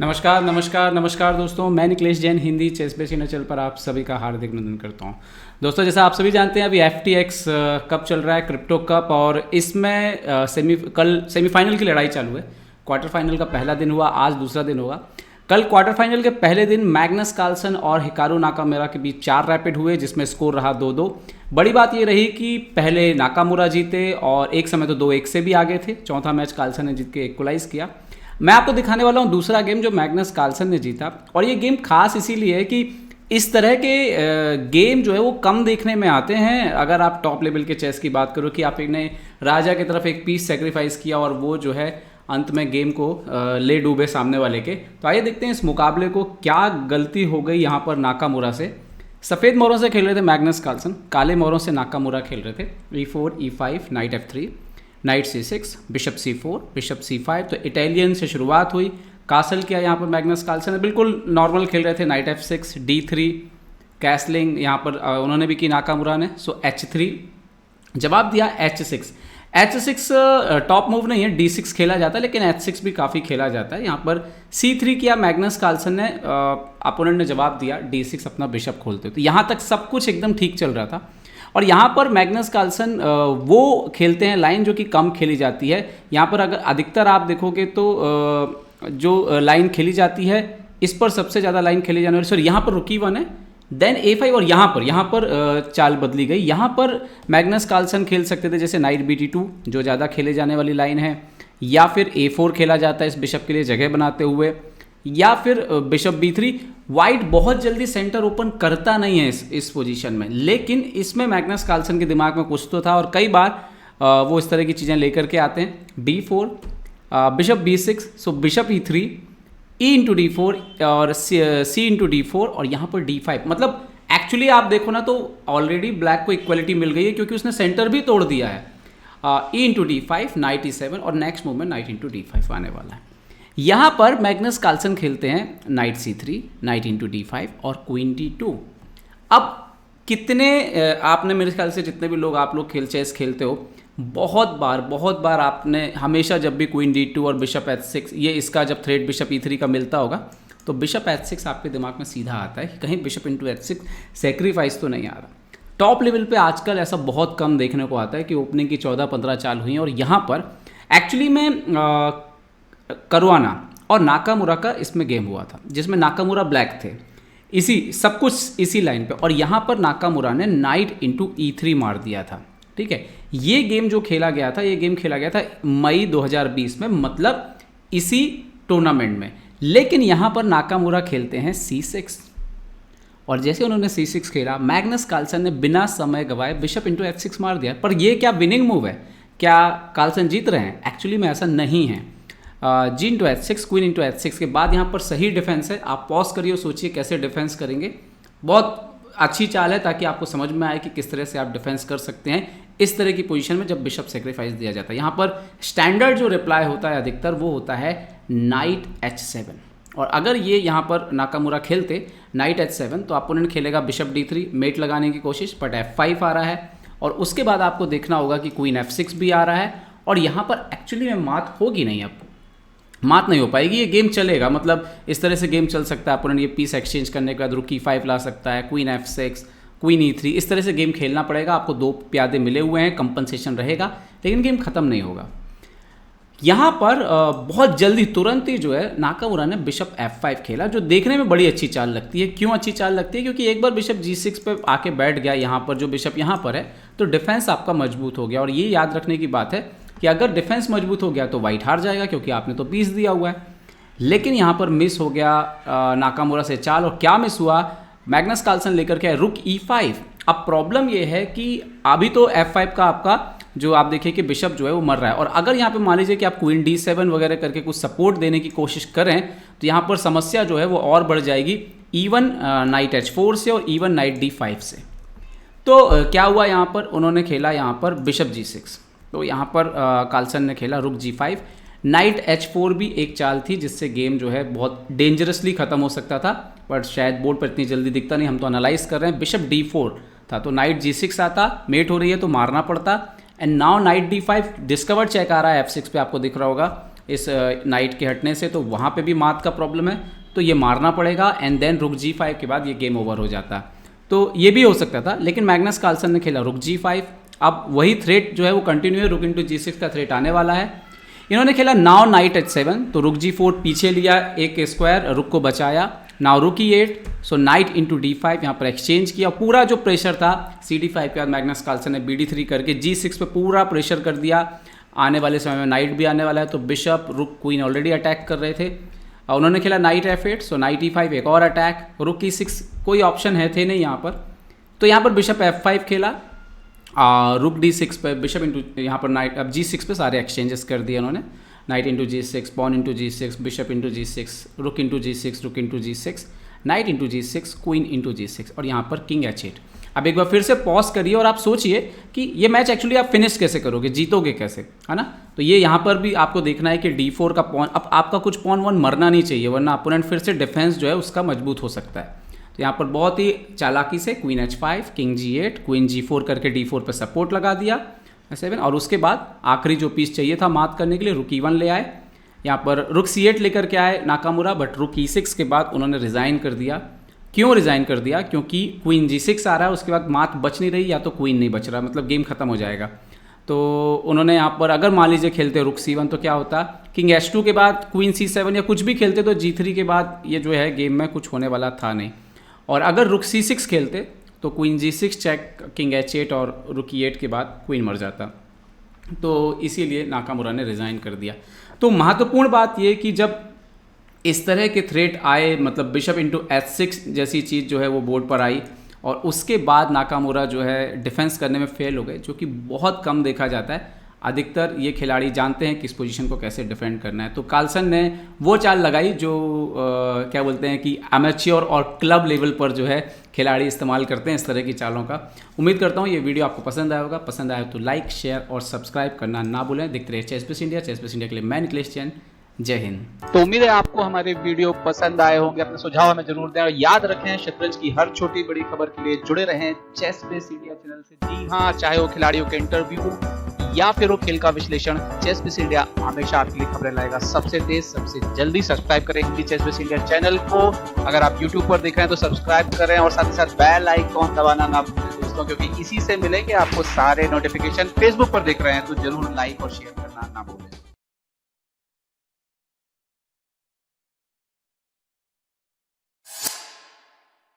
नमस्कार नमस्कार नमस्कार दोस्तों, मैं Niklesh Jain Hindi chess base channel पर आप सभी का हार्दिक अभिनंदन करता हूं। दोस्तों, जैसा आप सभी जानते हैं, अभी FTX कप चल रहा है, क्रिप्टो कप, और इसमें कल सेमीफाइनल की लड़ाई चालू है। क्वार्टर फाइनल का पहला दिन हुआ, आज दूसरा दिन होगा। कल क्वार्टर फाइनल के पहले दिन मैग्नस कार्लसन और हिकारू नाकामुरा के बीच 4 रैपिड हुए, जिसमें स्कोर रहा 2-2। बड़ी बात ये रही कि पहले नाकामुरा जीते और एक समय तो 2-1 से भी आगे थे। चौथा मैच कार्लसन ने जीत के इक्वलाइज किया। मैं आपको दिखाने वाला हूं दूसरा गेम जो मैग्नस कार्लसन ने जीता, और ये गेम खास इसीलिए है कि इस तरह के गेम जो है वो कम देखने में आते हैं। अगर आप टॉप लेवल के चेस की बात करो कि आपने राजा की तरफ एक पीस सेक्रीफाइस किया और वो जो है अंत में गेम को ले डूबे सामने वाले के। तो आइए देखते हैं इस मुकाबले को, क्या गलती हो गई यहाँ पर नाकामुरा से। सफ़ेद मोहरों से खेल रहे थे मैग्नस कार्लसन, काले मोहरों से नाकामुरा खेल रहे थे। E4, E5, night F3, night C6, bishop C4, bishop C5। तो इटालियन से शुरुआत हुई, कासल किया यहाँ पर मैग्नस कार्लसन, बिल्कुल नॉर्मल खेल रहे थे। नाइट F6, D3, कैसलिंग यहाँ पर उन्होंने भी की नाकामुरा ने। सो H3, जवाब दिया H6। H6 टॉप मूव नहीं है, D6 खेला जाता है, लेकिन H6 भी काफ़ी खेला जाता है। यहाँ पर C3 किया मैग्नस कार्लसन ने, अपोनेंट ने जवाब दिया D6, अपना बिशप खोलते। तो यहाँ तक सब कुछ एकदम ठीक चल रहा था। और यहाँ पर मैग्नस कार्लसन वो खेलते हैं लाइन जो कि कम खेली जाती है। यहाँ पर अगर अधिकतर आप देखोगे तो जो लाइन खेली जाती है, इस पर सबसे ज़्यादा लाइन खेली जाने वाली, सॉरी यहाँ पर रुकी 1 है, देन A5, और यहाँ पर चाल बदली गई। यहाँ पर मैग्नस कार्लसन खेल सकते थे जैसे नाइट BT2, जो ज़्यादा खेले जाने वाली लाइन है, या फिर A4 खेला जाता है इस बिशप के लिए जगह बनाते हुए, या फिर बिशप B3। वाइट बहुत जल्दी सेंटर ओपन करता नहीं है इस पोजीशन में, लेकिन इसमें मैग्नस कार्लसन के दिमाग में कुछ तो था, और कई बार वो इस तरह की चीज़ें लेकर के आते हैं। D4, बिशप B6, सो bishop E3, E into D4 और C इंटू D4, और यहाँ पर D5। मतलब एक्चुअली आप देखो ना तो ऑलरेडी ब्लैक को इक्वलिटी मिल गई है, क्योंकि उसने सेंटर भी तोड़ दिया है। E into D5, night E7, और next movement night into D5 आने वाला है। यहाँ पर मैग्नस कार्लसन खेलते हैं night C3, night into D5 और क्वीन D2। अब कितने आपने, मेरे ख्याल से जितने भी लोग आप लोग चेस खेलते हो, बहुत बार आपने हमेशा जब भी क्वीन D2 और बिशप H6, ये इसका जब थ्रेड बिशप E3 का मिलता होगा, तो बिशप H6 आपके दिमाग में सीधा आता है कि कहीं बिशप इंटू H6 सेक्रीफाइस तो नहीं आ रहा। टॉप लेवल पे आजकल ऐसा बहुत कम देखने को आता है कि ओपनिंग की 14-15 चाल हुई हैं, और यहाँ पर एक्चुअली में करुआना और नाकामुरा का इसमें गेम हुआ था, जिसमें नाकामुरा ब्लैक थे, इसी सब कुछ इसी लाइन पे, और यहाँ पर नाकामुरा ने नाइट इंटू E3 मार दिया था। ठीक है, ये गेम जो खेला गया था, ये गेम खेला गया था मई 2020 में, मतलब इसी टूर्नामेंट में। लेकिन यहाँ पर नाकामुरा खेलते हैं C6, और जैसे उन्होंने C6 खेला, मैग्नस कार्लसन ने बिना समय गवाए बिशप इंटू H6 मार दिया। पर ये क्या विनिंग मूव है? क्या कार्लसन जीत रहे हैं? एक्चुअली में ऐसा नहीं है। G into H6, queen into H6 के बाद यहाँ पर सही डिफेंस है। आप पॉज करिए और सोचिए कैसे डिफेंस करेंगे। बहुत अच्छी चाल है ताकि आपको समझ में आए कि किस तरह से आप डिफेंस कर सकते हैं इस तरह की पोजीशन में जब बिशप सेक्रीफाइस दिया जाता है। यहाँ पर स्टैंडर्ड जो रिप्लाई होता है अधिकतर, वो होता है नाइट H7। और अगर ये यहाँ पर नाकामुरा खेलते नाइट H7, तो अपोनेंट खेलेगा बिशप D3, मेट लगाने की कोशिश, बट F5 आ रहा है, और उसके बाद आपको देखना होगा कि क्वीन F6 भी आ रहा है, और यहाँ पर एक्चुअली में मात होगी नहीं, आपको मात नहीं हो पाएगी, ये गेम चलेगा। मतलब इस तरह से गेम चल सकता है, अपोनेंट ये पीस एक्सचेंज करने के बाद रुक E5 ला सकता है, क्वीन F6, क्वीन E3, इस तरह से गेम खेलना पड़ेगा। आपको 2 प्यादे मिले हुए हैं, कंपनसेशन रहेगा, लेकिन गेम खत्म नहीं होगा। यहाँ पर बहुत जल्दी तुरंत ही जो है नाकामुरा ने बिशप F5 खेला, जो देखने में बड़ी अच्छी चाल लगती है। क्यों अच्छी चाल लगती है? क्योंकि एक बार बिशप G6 पे आके बैठ गया यहाँ पर, जो बिशप यहाँ पर है, तो डिफेंस आपका मजबूत हो गया। और ये याद रखने की बात है कि अगर डिफेंस मजबूत हो गया तो वाइट हार जाएगा, क्योंकि आपने तो पीस दिया हुआ है। लेकिन यहाँ पर मिस हो गया नाकामुरा से चाल, और क्या मिस हुआ? मैग्नस कार्लसन लेकर के रुक E5। अब प्रॉब्लम ये है कि अभी तो F5 का आपका जो आप देखिए कि बिशप जो है वो मर रहा है, और अगर यहाँ पे मान लीजिए कि आप क्वीन D7 वगैरह करके कुछ सपोर्ट देने की कोशिश करें, तो यहाँ पर समस्या जो है वो और बढ़ जाएगी E1 नाइट H4 से, और E1 नाइट D5 से। तो क्या हुआ यहाँ पर? उन्होंने खेला यहाँ पर बिशप G6, तो यहाँ पर कार्लसन ने खेला रुक G5। नाइट H4 भी एक चाल थी जिससे गेम जो है बहुत डेंजरसली ख़त्म हो सकता था, बट शायद बोर्ड पर इतनी जल्दी दिखता नहीं, हम तो एनालाइज कर रहे हैं। बिशप D4 था, तो नाइट G6 आता, मेट हो रही है तो मारना पड़ता, and now knight D5, discovered check आ रहा है F6 पे, आपको दिख रहा होगा, इस नाइट के हटने से, तो वहाँ पे भी मात का प्रॉब्लम है, तो ये मारना पड़ेगा एंड देन रुक G5 के बाद ये गेम ओवर हो जाता। तो ये भी हो सकता था, लेकिन मैग्नस कार्लसन ने खेला रुक G5। अब वही थ्रेट जो है वो कंटिन्यू है, रुक इंटू G6 का थ्रेट आने वाला है। इन्होंने खेला नाउ नाइट H7, तो रुक G4 पीछे लिया, एक स्क्वायर रुक को बचाया, नाउ रुक E8, सो नाइट इंटू D5 यहाँ पर एक्सचेंज किया। पूरा जो प्रेशर था CD5 के बाद मैग्नस कार्लसन ने BD3 करके G6 पे पूरा प्रेशर कर दिया। आने वाले समय में नाइट भी आने वाला है, तो बिशप रुक क्वीन ऑलरेडी अटैक कर रहे थे। उन्होंने खेला नाइट F8, सो नाइट E5 एक और अटैक, रुक E6 कोई ऑप्शन थे नहीं यहाँ पर, तो यहाँ पर बिशप F5 खेला, रुक D6 पे बिशप इंटू, यहाँ पर नाइट, अब G6 पे सारे एक्सचेंजेस कर दिए उन्होंने, knight into G6, pawn into G6, bishop into G6, rook into G6, rook into G6, knight into G6, queen into G6 और यहाँ पर किंग H8। अब एक बार फिर से पॉज करिए और आप सोचिए कि ये मैच एक्चुअली आप फिनिश कैसे करोगे, जीतोगे कैसे, है ना। तो ये यहाँ पर भी आपको देखना है कि D4 का पॉन, अब आपका कुछ पॉन वन मरना नहीं चाहिए, वरना अपोनेंट फिर से डिफेंस जो है उसका मजबूत हो सकता है। तो यहाँ पर बहुत ही चालाकी से queen H5, king G8, queen G4 करके D4 पर सपोर्ट लगा दिया 7, और उसके बाद आखिरी जो पीस चाहिए था मात करने के लिए रुक E1 ले आए। यहाँ पर रुक C8 लेकर के आए नाकामुरा, बट रुक E6 के बाद उन्होंने रिज़ाइन कर दिया। क्यों रिज़ाइन कर दिया? क्योंकि क्वीन G6 आ रहा है, उसके बाद मात बच नहीं रही, या तो क्वीन नहीं बच रहा, मतलब गेम खत्म हो जाएगा। तो उन्होंने यहाँ पर अगर मान लीजिए खेलते रुक C1 तो क्या होता, किंग H2 के बाद क्वीन C7 या कुछ भी खेलते तो G3 के बाद ये जो है गेम में कुछ होने वाला था नहीं। और अगर रुक C6 खेलते तो queen G6 check, king H8 और रुक E8 के बाद क्वीन मर जाता। तो इसीलिए नाकामुरा ने रिज़ाइन कर दिया। तो महत्वपूर्ण बात ये कि जब इस तरह के थ्रेट आए, मतलब बिशप इंटू H6 जैसी चीज़ जो है वो बोर्ड पर आई, और उसके बाद नाकामुरा जो है डिफेंस करने में फेल हो गए, जो कि बहुत कम देखा जाता है। अधिकतर ये खिलाड़ी जानते हैं कि इस पोजीशन को कैसे डिफेंड करना है। तो कार्लसन ने वो चाल लगाई जो क्या बोलते हैं कि एमेच्योर और क्लब लेवल पर जो है खिलाड़ी इस्तेमाल करते हैं, इस तरह की चालों का। उम्मीद करता हूँ ये वीडियो आपको पसंद आया होगा। पसंद आया तो लाइक, शेयर और सब्सक्राइब करना ना भूलें। देखते रहिए चेस इंडिया। चेस इंडिया के लिए मैं निकलेश जैन। जय हिंद। तो उम्मीद है आपको हमारे वीडियो पसंद आए होंगे। अपने सुझाव हमें जरूर दें और याद रखें, शतरंज की हर छोटी बड़ी खबर के लिए जुड़े रहें चेस बेस इंडिया चैनल से। जी हाँ, चाहे वो खिलाड़ियों के इंटरव्यू हो या फिर वो खेल का विश्लेषण, चेस बेस इंडिया हमेशा आपके लिए खबरें लाएगा सबसे तेज, सबसे जल्दी। सब्सक्राइब करें Hindi chess base India channel को। अगर आप यूट्यूब पर देख रहे हैं तो सब्सक्राइब करें और साथ ही साथ बेल आइकॉन दबाना ना भूलें दोस्तों, क्योंकि इसी से मिलेंगे आपको सारे नोटिफिकेशन। फेसबुक पर देख रहे हैं तो जरूर लाइक और शेयर करना ना भूलें।